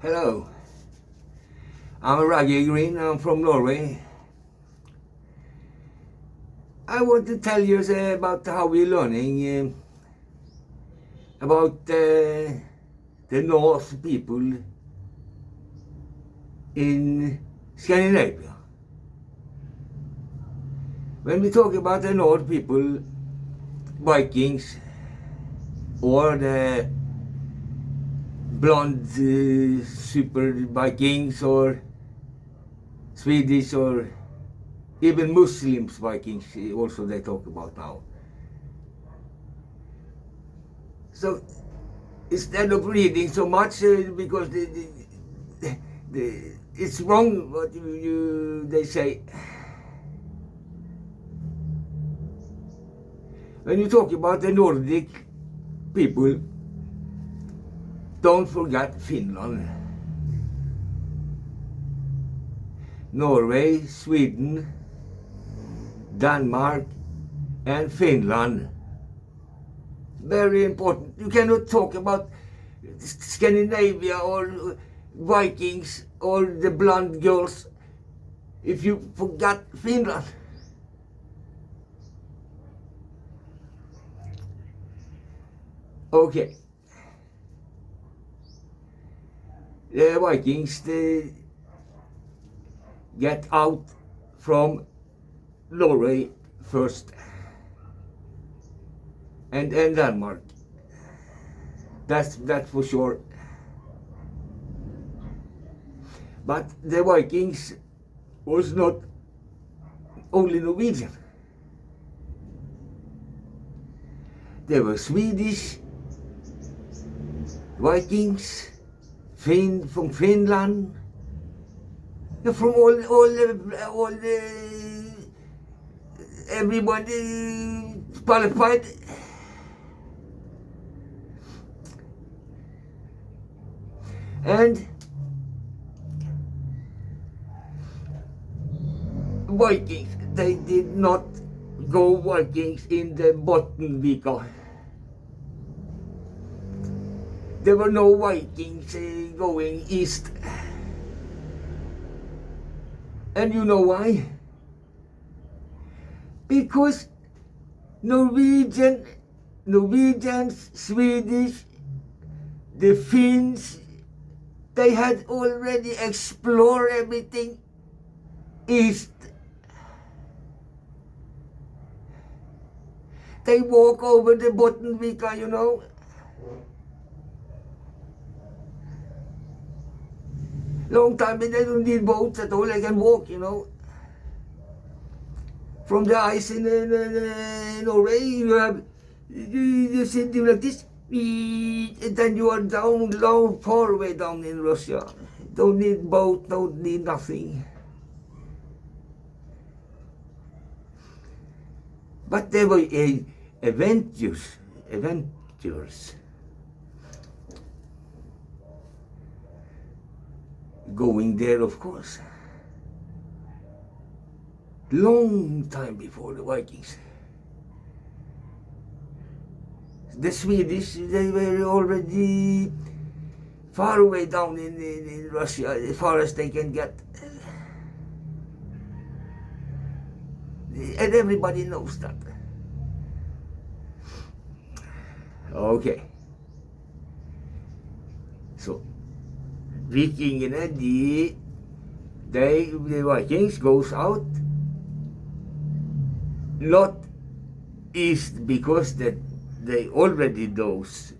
Hello, I'm Raggy Green, I'm from Norway. I want to tell you about how we're learning about the North people in Scandinavia. When we talk about the North people, Vikings, or the blonde super Vikings, or Swedish, or even Muslims Vikings also they talk about now. So instead of reading so much because it's wrong what they say. When you talk about the Nordic people, don't forget Finland, Norway, Sweden, Denmark, and Finland. Very important. You cannot talk about Scandinavia or Vikings or the blonde girls if you forgot Finland. Okay. The Vikings, they get out from Norway first and Denmark. That's for sure. But the Vikings was not only Norwegian. There were Swedish Vikings, from Finland, from all everybody qualified. And Vikings, they did not go Vikings in the Bottenvika. There were no Vikings going east. And you know why? Because Norwegians, Swedish, the Finns, they had already explored everything east. They walk over the Bottenvika, you know. Long time, they don't need boats at all, they can walk, you know. From the ice in Norway, you sit like this, and then you are down low, far away down in Russia. Don't need boat, don't need nothing. But they were adventurers. Going there, of course. Long time before the Vikings. The Swedish, they were already far away down in Russia, as far as they can get. And everybody knows that. Okay. So, Vikingene, the Vikings goes out not east because that they already knows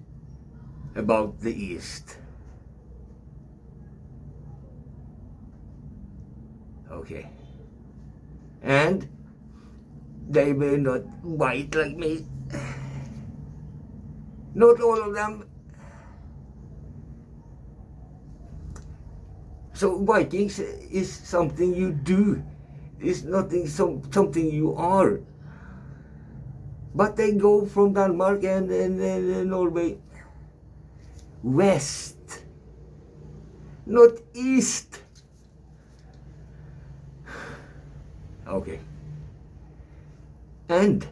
about the east. Okay. And they were not white like me. Not all of them. So Vikings is something you do. It's nothing something you are. But they go from Denmark and Norway west, not east. Okay. And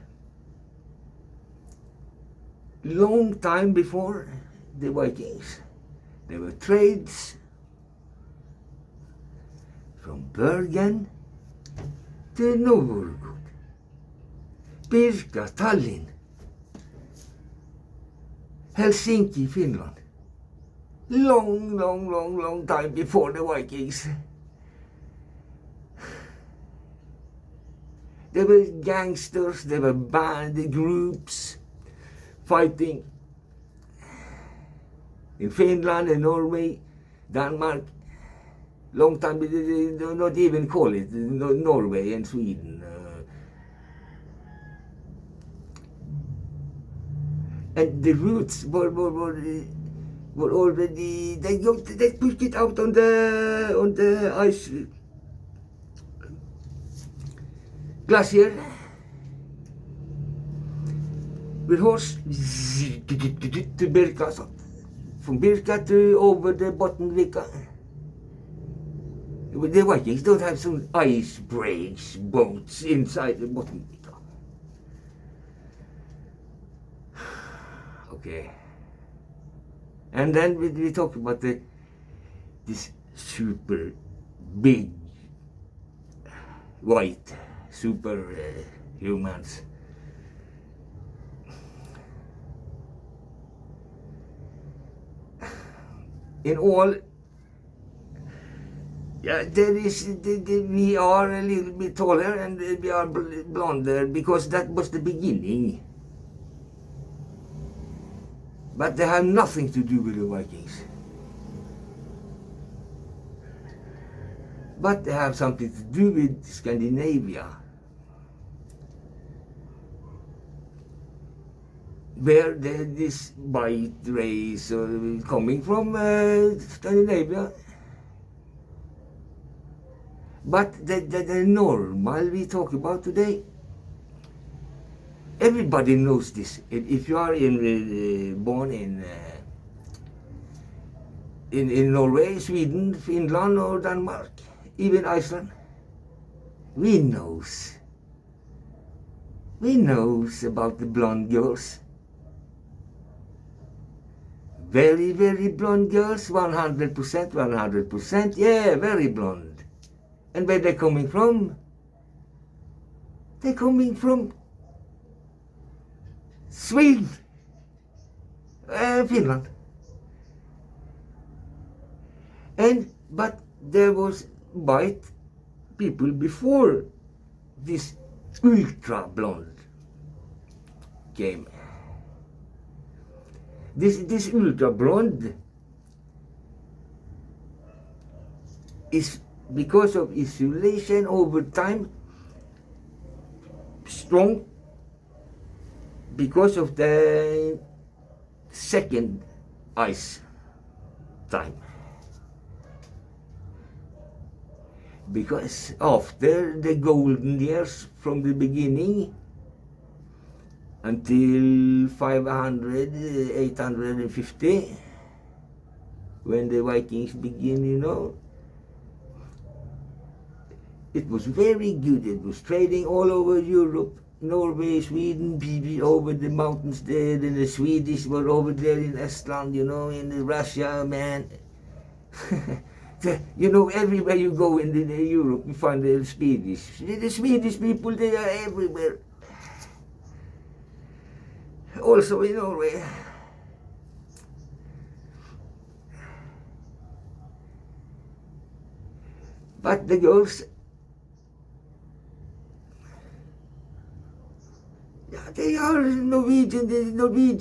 long time before the Vikings, there were trades from Bergen to Novgorod, Birka, Tallinn, Helsinki, Finland. Long time before the Vikings. There were gangsters, there were band groups fighting in Finland and Norway, Denmark. Long time, they do not even call it Norway and Sweden. And the roots were already, they pushed it out on the ice glacier with horse to Birka, from Birka to over the bottom Vika. The Vikings don't have some ice breaks, boats inside the bottom Vika. Okay. And then we talk about this super big white super humans. In all, yeah, we are a little bit taller and we are blonder because that was the beginning. But they have nothing to do with the Vikings. But they have something to do with Scandinavia, where this white race coming from Scandinavia. But the normal we talk about today, everybody knows this. If you are born in Norway, Sweden, Finland or Denmark, even Iceland, we knows about the blonde girls. Very, very blonde girls, 100%, yeah, very blonde. And where they're coming from? They're coming from Sweden, Finland. But there was white people before this ultra blonde came. This ultra blonde is because of isolation over time strong because of the second ice time. Because after the golden years from the beginning until 500, 850, when the Vikings begin, it was very good. It was trading all over Europe, Norway, Sweden, over the mountains there, and the Swedish were over there in Estland, in Russia, man. Everywhere you go in Europe, you find the Swedish. The Swedish people, they are everywhere. Also in Norway. But the girls, yeah, they are Norwegian, Nordic,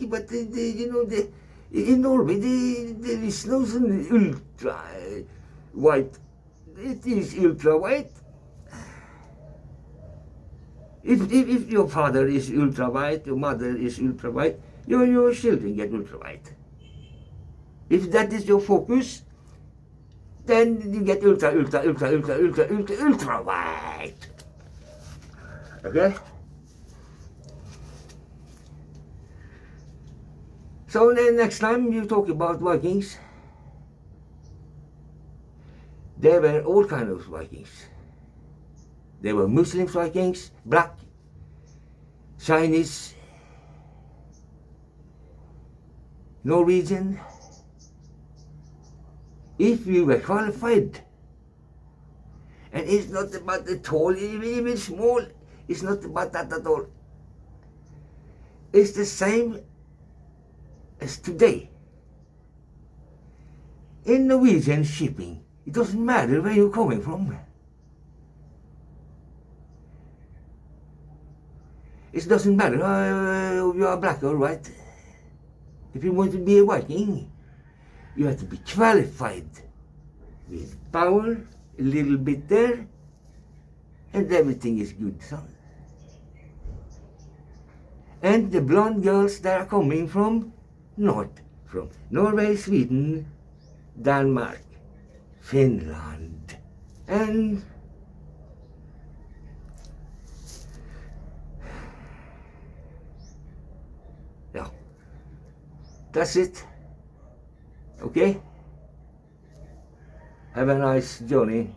but in Norway, there is no ultra white. It is ultra white. If your father is ultra white, your mother is ultra white, your children get ultra white. If that is your focus, then you get ultra white. Okay? So then next time you talk about Vikings, there were all kinds of Vikings. There were Muslim Vikings, black, Chinese, Norwegian. If you were qualified And it's not about the tall, even small. It's not about that at all. It's the same as today. In Norwegian shipping, it doesn't matter where you're coming from. It doesn't matter if you are black or white. If you want to be a Viking, you have to be qualified with power, a little bit there, and everything is good. So. And the blonde girls that are coming from north, from Norway, Sweden, Denmark, Finland, and yeah, that's it. Okay? Have a nice journey.